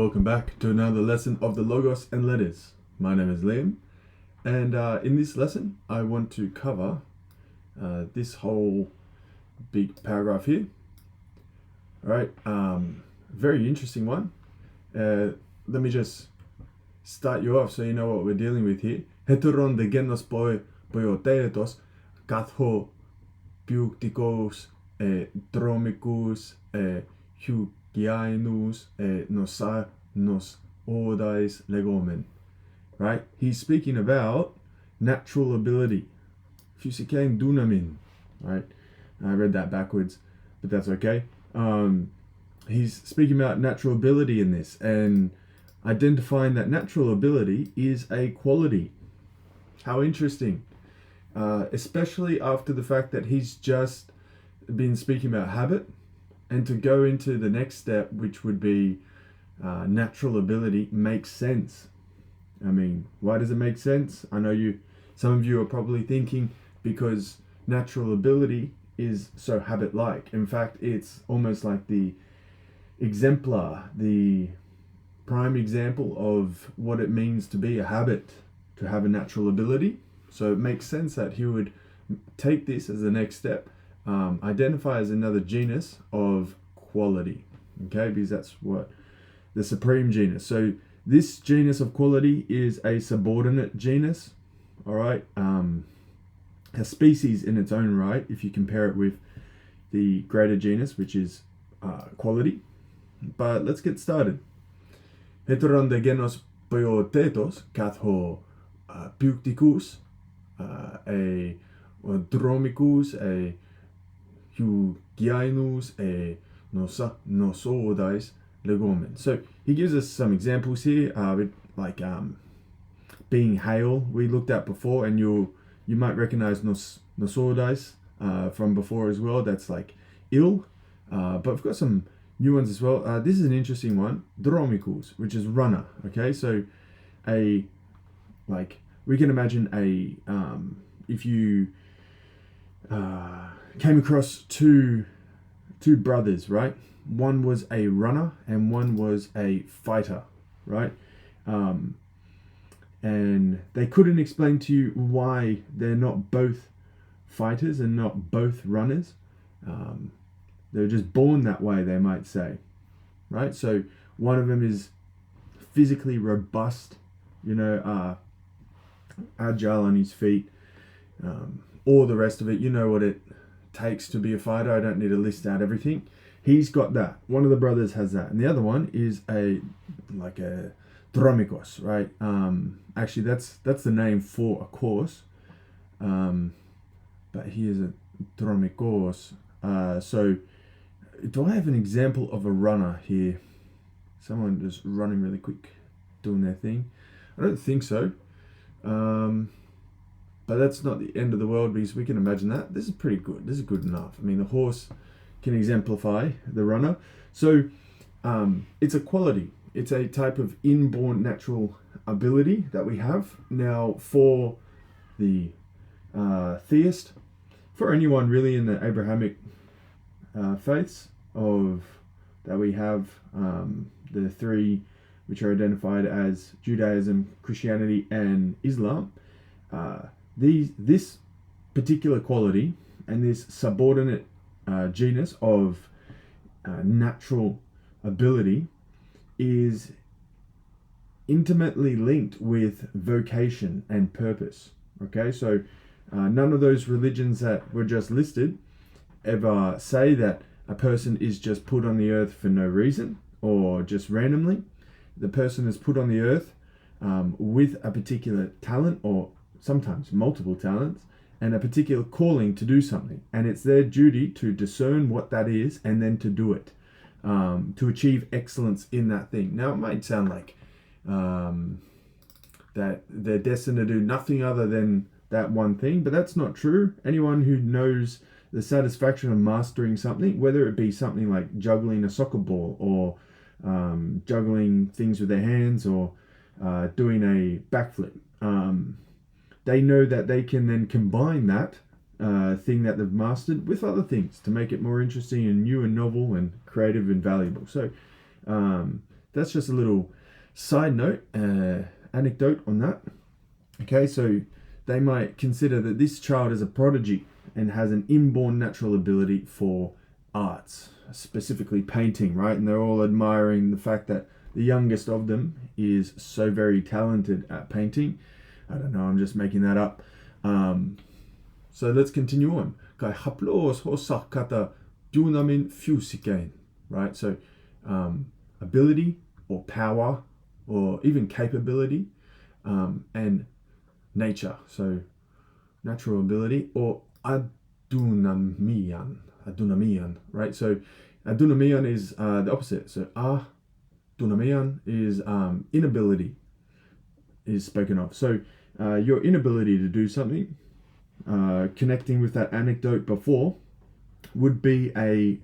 Welcome back to another lesson of the Logos and Letters. My name is Liam, and in this lesson I want to cover this whole big paragraph here. Alright, very interesting one. Let me just start you off so you know what we're dealing with here. Heteron de genos poiotetos, katho piuktikos, dromicus, Hugianus, nos ordais legomen. Right? He's speaking about natural ability. Physikein dunamin. Right? I read that backwards, but that's okay. He's speaking about natural ability in this and identifying that natural ability is a quality. How interesting. Especially after the fact that he's just been speaking about habit. And to go into the next step, which would be natural ability, makes sense. I mean, why does it make sense? I know some of you are probably thinking because natural ability is so habit-like. In fact, it's almost like the exemplar, the prime example of what it means to be a habit, to have a natural ability. So it makes sense that he would take this as the next step. Identify as another genus of quality, okay, because that's what the supreme genus. So this genus of quality is a subordinate genus, all right, a species in its own right if you compare it with the greater genus, which is quality. But let's get started. Heteron de genos poiotetos katho piukticus, a dromicus, a Hugianus, nos ordais legomen. So he gives us some examples here, like being hail we looked at before, and you might recognize nos ordais from before as well. That's like ill, but I've got some new ones as well. This is an interesting one, dromicus, which is runner. Okay, so we can imagine if you came across two brothers, right? One was a runner and one was a fighter, right? And they couldn't explain to you why they're not both fighters and not both runners. They're just born that way, they might say, right? So one of them is physically robust, agile on his feet, all the rest of it, you know what it takes to be a fighter. I don't need to list out everything. He's got that. One of the brothers has that, and the other one is a dromikos, right? Actually, that's the name for a course, but he is a dromikos. So, do I have an example of a runner here? Someone just running really quick, doing their thing. I don't think so. But that's not the end of the world because we can imagine that. This is pretty good. This is good enough. I mean, the horse can exemplify the runner. So it's a quality. It's a type of inborn natural ability that we have. Now, for the theist, for anyone really in the Abrahamic faiths that we have, the three which are identified as Judaism, Christianity, and Islam, this particular quality and this subordinate genus of natural ability is intimately linked with vocation and purpose. Okay, so none of those religions that were just listed ever say that a person is just put on the earth for no reason or just randomly. The person is put on the earth with a particular talent, or sometimes multiple talents, and a particular calling to do something, and it's their duty to discern what that is and then to do it, to achieve excellence in that thing. Now it might sound like that they're destined to do nothing other than that one thing, but that's not true. Anyone who knows the satisfaction of mastering something, whether it be something like juggling a soccer ball or juggling things with their hands or doing a backflip, they know that they can then combine that thing that they've mastered with other things to make it more interesting and new and novel and creative and valuable. So that's just a little side note, anecdote on that. Okay, so they might consider that this child is a prodigy and has an inborn natural ability for arts, specifically painting, right? And they're all admiring the fact that the youngest of them is so very talented at painting. I don't know, I'm just making that up. So let's continue on. Kai haplos hosa kata dunamin fusikain, right? So ability or power or even capability, and nature, so natural ability, or adunamian, right? So adunamian is the opposite. So dunamian is inability is spoken of. So your inability to do something, connecting with that anecdote before, would be a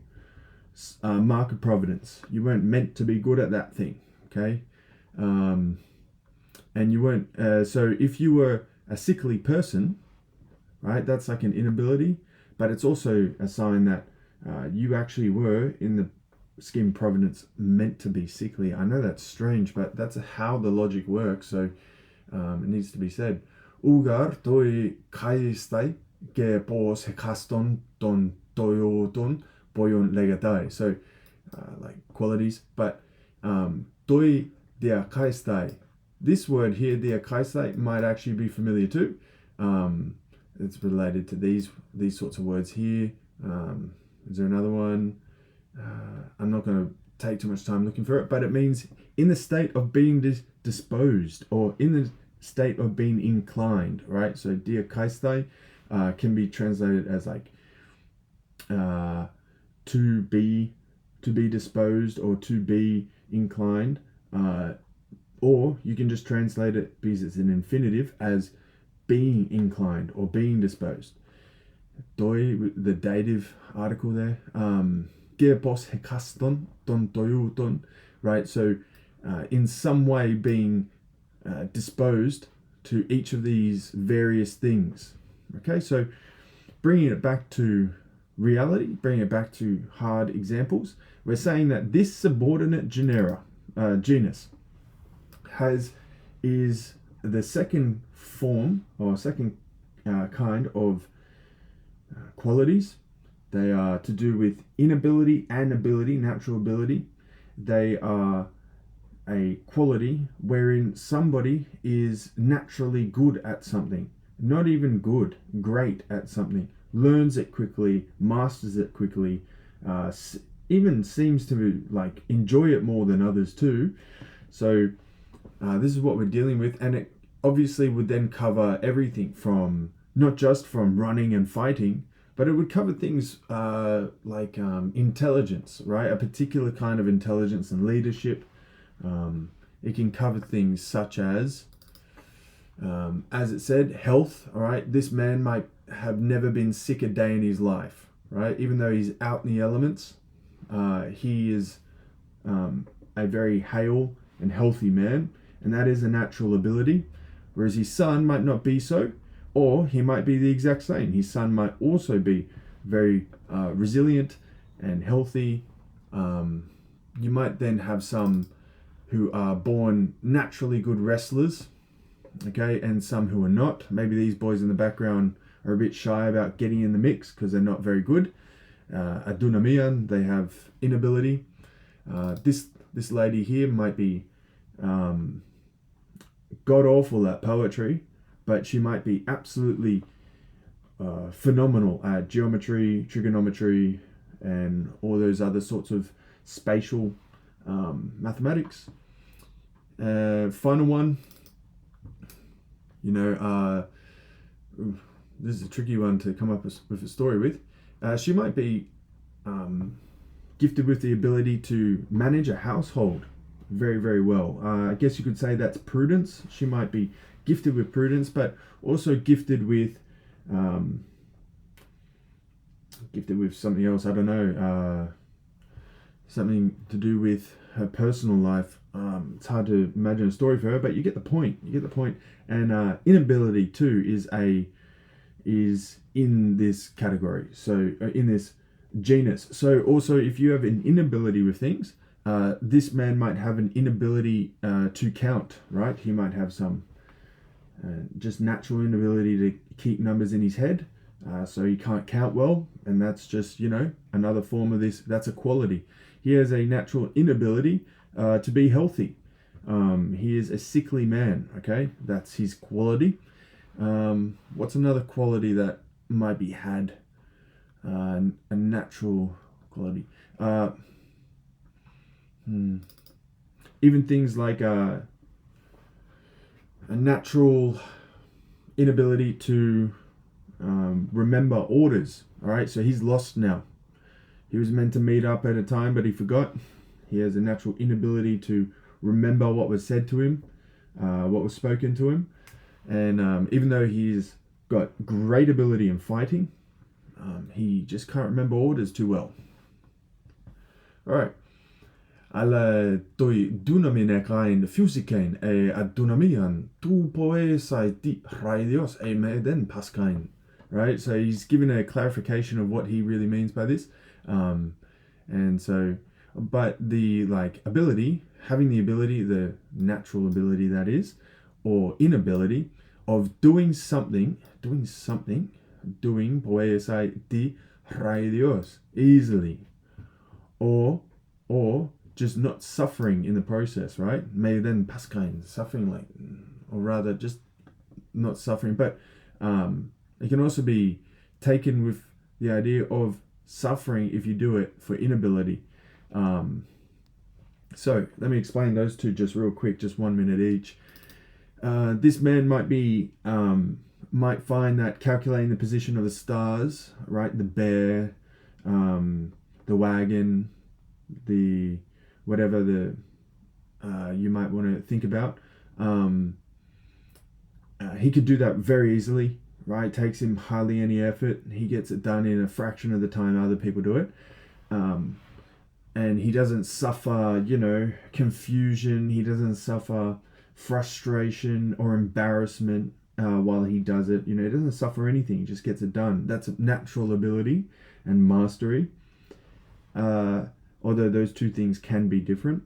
mark of providence. You weren't meant to be good at that thing, okay? And you weren't, so if you were a sickly person, right, that's like an inability, but it's also a sign that you actually were, in the scheme of providence, meant to be sickly. I know that's strange, but that's how the logic works, so it needs to be said. Ugar toi kaistai ge pos hekaston ton toyoton boyon legatai. So like qualities, but toi dia kaistai. This word here, dia kaistai, might actually be familiar too. It's related to these sorts of words here. Is there another one? I'm not going to take too much time looking for it, but it means in the state of being disposed, or in the state of being inclined, right? So dia kaistai can be translated as like to be disposed or to be inclined, or you can just translate it, because it's an infinitive, as being inclined or being disposed. Doi, the dative article there, gearboss hekaston ton toyuton, right? So in some way being disposed to each of these various things. Okay, so bringing it back to reality, bringing it back to hard examples, we're saying that this subordinate genus is the second form, or second kind of qualities. They are to do with inability and ability, natural ability. They are a quality wherein somebody is naturally good at something, not even good, great at something, learns it quickly, masters it quickly, even seems to like enjoy it more than others too. So this is what we're dealing with, and it obviously would then cover everything from, not just from running and fighting, but it would cover things like intelligence, right? A particular kind of intelligence and leadership. It can cover things such as it said, health, all right? This man might have never been sick a day in his life, right? Even though he's out in the elements, he is a very hale and healthy man, and that is a natural ability, whereas his son might not be so, or he might be the exact same. His son might also be very resilient and healthy. You might then have some who are born naturally good wrestlers, okay, and some who are not. Maybe these boys in the background are a bit shy about getting in the mix because they're not very good. Adunamian, they have inability. This lady here might be god-awful at poetry, but she might be absolutely phenomenal at geometry, trigonometry, and all those other sorts of spatial mathematics. Final one, this is a tricky one to come up with a story with. She might be gifted with the ability to manage a household very, very well. I guess you could say that's prudence. She might be gifted with prudence, but also gifted with something else. I don't know, something to do with her personal life. It's hard to imagine a story for her, but you get the point. And inability too is in this category. So in this genus. So also, if you have an inability with things, this man might have an inability to count, right? He might have some just natural inability to keep numbers in his head, so he can't count well, and that's just, another form of this. That's a quality. He has a natural inability to be healthy. He is a sickly man, okay? That's his quality. What's another quality that might be had? A natural quality. Even things like a natural inability to remember orders. All right, so he's lost now. He was meant to meet up at a time, but he forgot. He has a natural inability to remember what was said to him, what was spoken to him. And even though he's got great ability in fighting, he just can't remember orders too well. All right. Alla toi dunamine kain fusikain dunamian tu poe sai ti raidios meden paskain. Right, so he's given a clarification of what he really means by this, and so, but the ability, having the ability, the natural ability that is, or inability of doing poe sai ti raidios easily, or just not suffering in the process, right? May then paskain, suffering or rather just not suffering. But it can also be taken with the idea of suffering if you do it for inability. So let me explain those two just real quick, just 1 minute each. This man might find that calculating the position of the stars, right? The bear, the wagon, the whatever you might want to think about. He could do that very easily, right? It takes him hardly any effort. He gets it done in a fraction of the time other people do it. And he doesn't suffer, confusion. He doesn't suffer frustration or embarrassment while he does it. He doesn't suffer anything. He just gets it done. That's a natural ability and mastery. Although those two things can be different.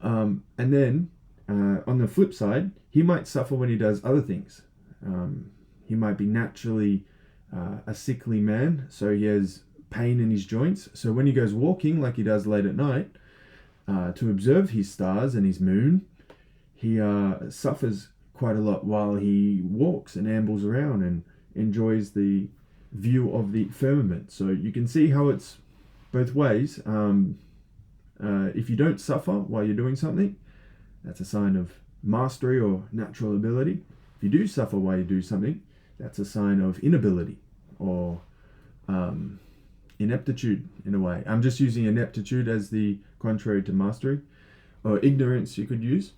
And then, on the flip side, he might suffer when he does other things. He might be naturally a sickly man, so he has pain in his joints. So when he goes walking, like he does late at night, to observe his stars and his moon, he suffers quite a lot while he walks and ambles around and enjoys the view of the firmament. So you can see how it's both ways. If you don't suffer while you're doing something, that's a sign of mastery or natural ability. If you do suffer while you do something, that's a sign of inability or ineptitude in a way. I'm just using ineptitude as the contrary to mastery, or ignorance you could use.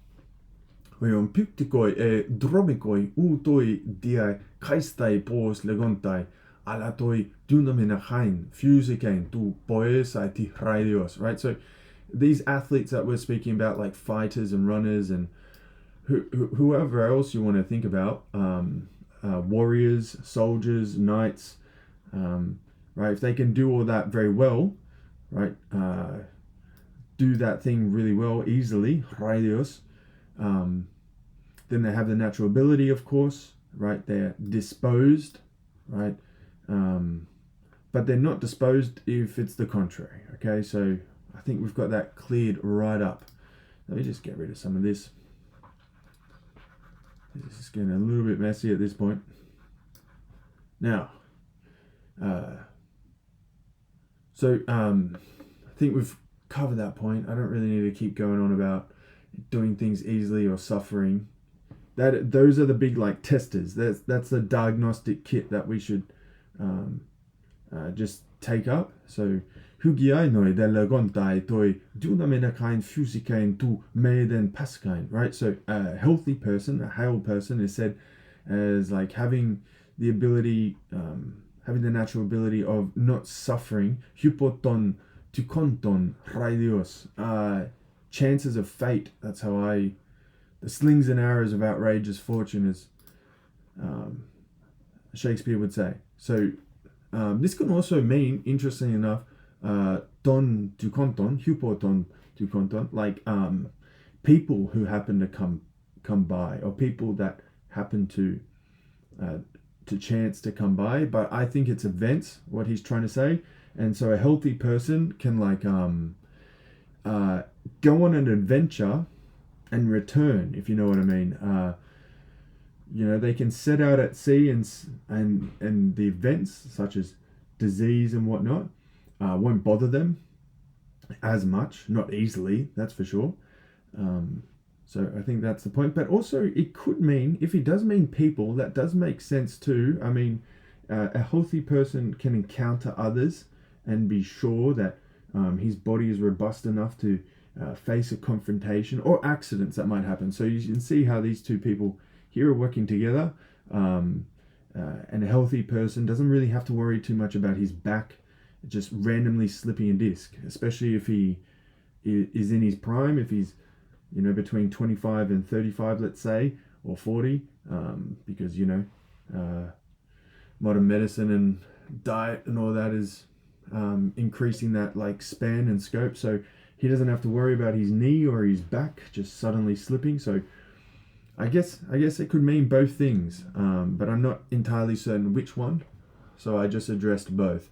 Weon pyktikoi dromikoi utoi diai kaistai pos legontai alatoi dunamenachain fusikain tu poesai ti raidios. Right, so these athletes that we're speaking about, like fighters and runners and whoever else you want to think about, warriors, soldiers, knights, right? If they can do all that very well, right? Do that thing really well, easily, raidios, then they have the natural ability, of course, right? They're disposed, right? But they're not disposed if it's the contrary, okay? So I think we've got that cleared right up. Let me just get rid of some of this. This is getting a little bit messy at this point. Now, I think we've covered that point. I don't really need to keep going on about doing things easily or suffering. Those are the big testers. That's the diagnostic kit that we should just take up. So hugiainoi de legontai toi dunamenakain fusikain tu meden paskain. Right. So a healthy person, a hale person, is said as having the ability, having the natural ability of not suffering. Hypoton tukonton raidios. Chances of fate. That's how the slings and arrows of outrageous fortune, as Shakespeare would say. So this can also mean, interestingly enough, ton tu konton, hypoton tu konton, like people who happen to come by, or people that happen to chance to come by. But I think it's events, what he's trying to say. And so a healthy person can like go on an adventure and return, if you know what I mean. They can set out at sea, and the events such as disease and whatnot won't bother them as much, not easily, that's for sure. So I think that's the point. But also it could mean, if it does mean people, that does make sense too. I mean, a healthy person can encounter others and be sure that his body is robust enough to face a confrontation or accidents that might happen. So you can see how these two people here are working together, and a healthy person doesn't really have to worry too much about his back just randomly slipping a disc, especially if he is in his prime, if he's between 25 and 35, let's say, or 40, because modern medicine and diet and all that is increasing that like span and scope, so he doesn't have to worry about his knee or his back just suddenly slipping. So I guess it could mean both things, but I'm not entirely certain which one, so I just addressed both.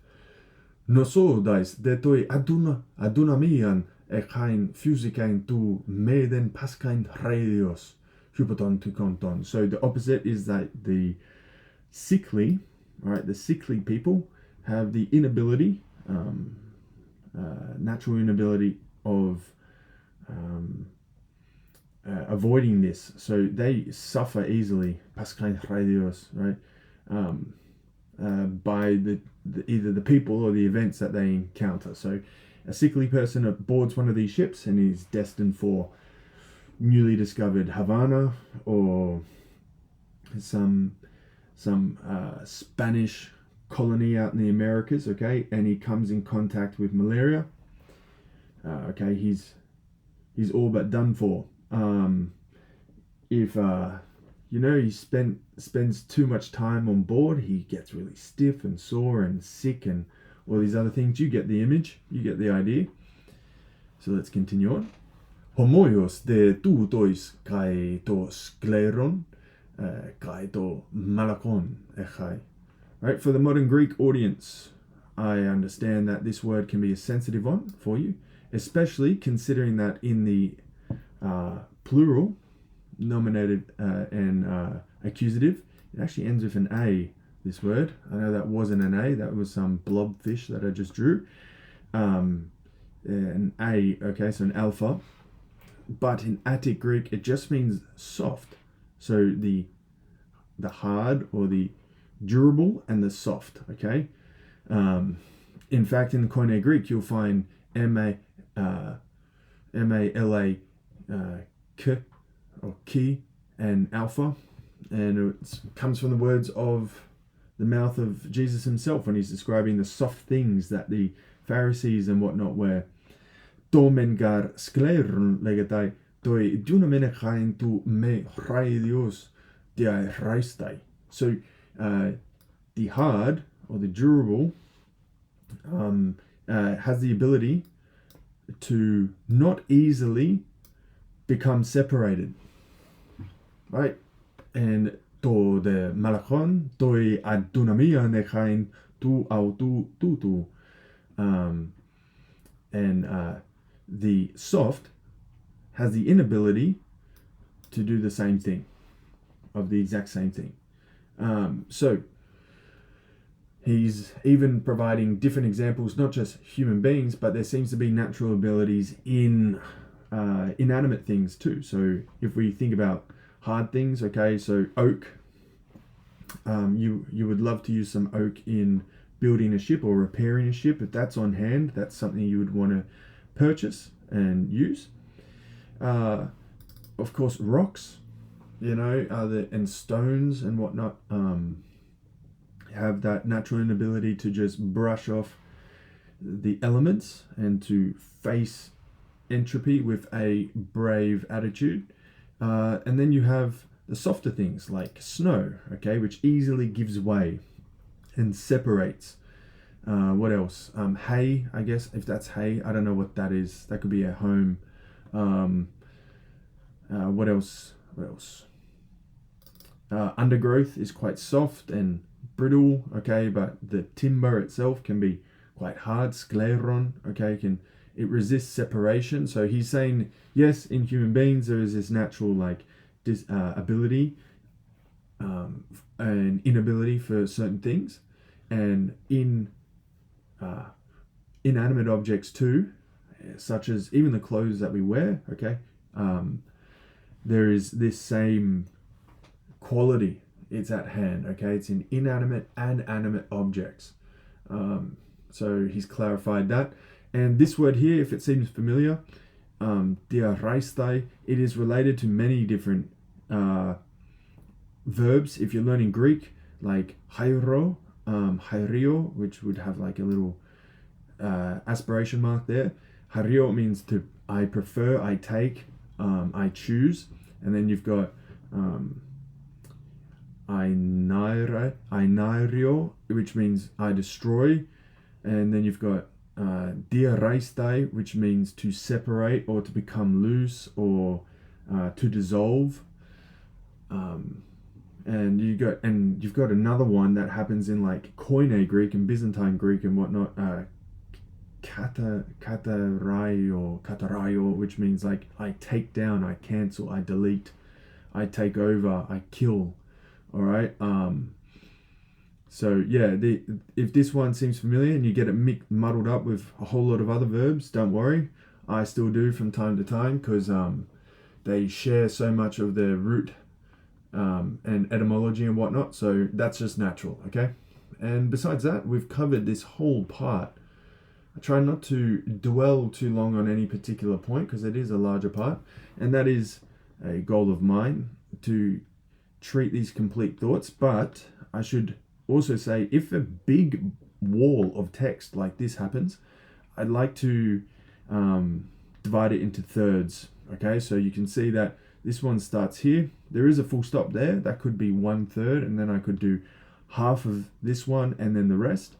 Nosodais detoi adunamian ekain fusikain tu meden paskain radios hypoton tu konton. So the opposite is that the sickly people have the inability, natural inability of avoiding this. So they suffer easily, paskain radios, right? By either the people or the events that they encounter. So a sickly person boards one of these ships and is destined for newly discovered Havana or some Spanish colony out in the Americas, okay, and he comes in contact with malaria. Okay, he's all but done for. If he spends too much time on board, he gets really stiff and sore and sick and all these other things. You get the image, you get the idea. So let's continue on. Homoios de tutois kai to skleron kai to malakon echai. Right, for the modern Greek audience, I understand that this word can be a sensitive one for you, especially considering that in the plural, nominative and accusative, it actually ends with an A, this word. I know that wasn't an A, that was some blobfish that I just drew. An A, okay, so an alpha. But in Attic Greek, it just means soft. So the hard or the durable and the soft, okay? In fact, in the Koine Greek, you'll find M-A-L-A K or ki and alpha, and it comes from the words of the mouth of Jesus himself when he's describing the soft things that the Pharisees and whatnot were. Tomengar skleron legetai toi dunamenechain tu me raidios dia raistai. So the hard or the durable has the ability to not easily become separated, right? And to the malachon toi adunamia nechain tu autu tutu, and the soft has the inability to do the same thing, of the exact same thing. So he's even providing different examples, not just human beings, but there seems to be natural abilities in inanimate things too. So if we think about hard things, okay, so oak, you would love to use some oak in building a ship or repairing a ship. If that's on hand, that's something you would want to purchase and use. Of course, rocks, and stones and whatnot have that natural inability to just brush off the elements and to face entropy with a brave attitude. And then you have the softer things like snow, okay, which easily gives way and separates What else? Hay, I guess, if that's hay. I don't know what that is. That could be a home. What else? What else? Undergrowth is quite soft and brittle, okay, but the timber itself can be quite hard. Scleron, okay, it resists separation. So he's saying, yes, in human beings there is this natural ability and inability for certain things, and in inanimate objects too, such as even the clothes that we wear, okay, there is this same quality. It's at hand, okay? It's in inanimate and animate objects. So he's clarified that. And this word here, if it seems familiar, diaraistai, it is related to many different verbs. If you're learning Greek, like hairo, hairio, which would have like a little aspiration mark there. Hario means to, I prefer, I take, I choose. And then you've got ainario, which means I destroy. And then you've got diaraistai, which means to separate or to become loose or to dissolve. And you've got another one that happens in like Koine Greek and Byzantine Greek and whatnot. Kataraio, which means like I take down, I cancel, I delete, I take over, I kill. All right. So yeah, if this one seems familiar and you get it muddled up with a whole lot of other verbs, don't worry. I still do from time to time because they share so much of their root and etymology and whatnot. So that's just natural. Okay. And besides that, we've covered this whole part. I try not to dwell too long on any particular point because it is a larger part, and that is a goal of mine to treat these complete thoughts. But I should also say, if a big wall of text like this happens, I'd like to divide it into thirds. Okay, so you can see that this one starts here. There is a full stop there. That could be 1/3, and then I could do half of this one and then the rest.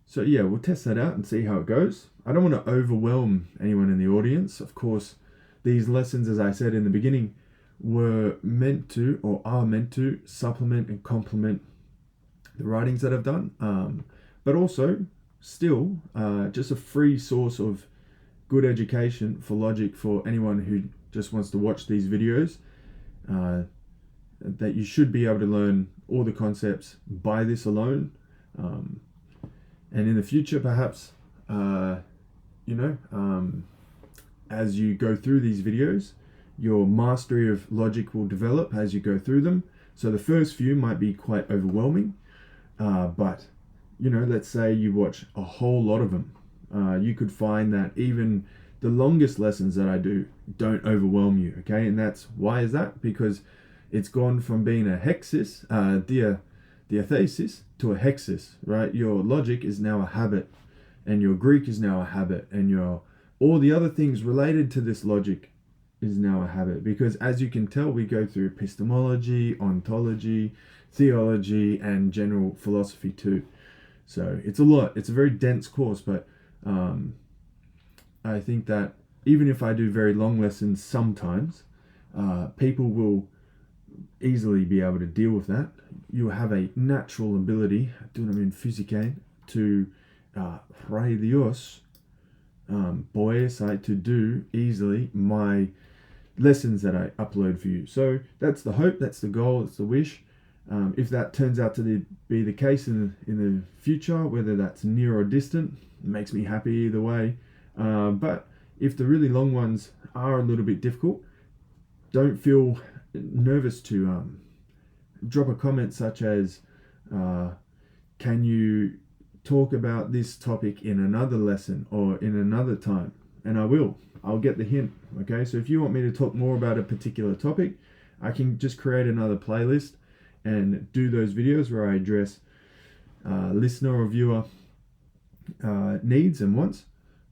So yeah, we'll test that out and see how it goes. I don't want to overwhelm anyone in the audience. Of course, these lessons, as I said in the beginning, were meant to, or are meant to, supplement and complement the writings that I've done. But also, still, just a free source of good education for logic for anyone who just wants to watch these videos. That you should be able to learn all the concepts by this alone. And in the future, perhaps, as you go through these videos, your mastery of logic will develop as you go through them. So the first few might be quite overwhelming, but, let's say you watch a whole lot of them. You could find that even the longest lessons that I do don't overwhelm you, okay? And why is that? Because it's gone from being a hexis, diathesis, to a hexis, right? Your logic is now a habit, and your Greek is now a habit, and all the other things related to this logic is now a habit. Because as you can tell, we go through epistemology, ontology, theology, and general philosophy too. So it's a lot. It's a very dense course, but I think that even if I do very long lessons sometimes, people will easily be able to deal with that. You have a natural ability, dunamin physikein, to raidios, to do easily my lessons that I upload for you. So that's the hope, that's the goal, that's the wish. If that turns out to be the case in the future, whether that's near or distant, it makes me happy either way. But if the really long ones are a little bit difficult, don't feel nervous to drop a comment such as, can you talk about this topic in another lesson or in another time? And I'll get the hint. Okay, so if you want me to talk more about a particular topic, I can just create another playlist and do those videos where I address listener or viewer needs and wants.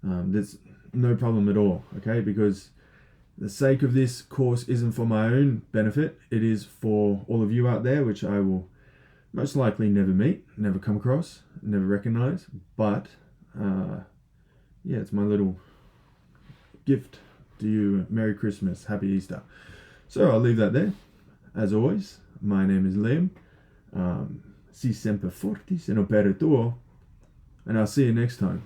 There's no problem at all, okay? Because the sake of this course isn't for my own benefit. It is for all of you out there, which I will most likely never meet, never come across, never recognize, but yeah, it's my little gift to you. Merry Christmas, Happy Easter. So I'll leave that there. As always, my name is Liam. Si semper fortis in opere, and I'll see you next time.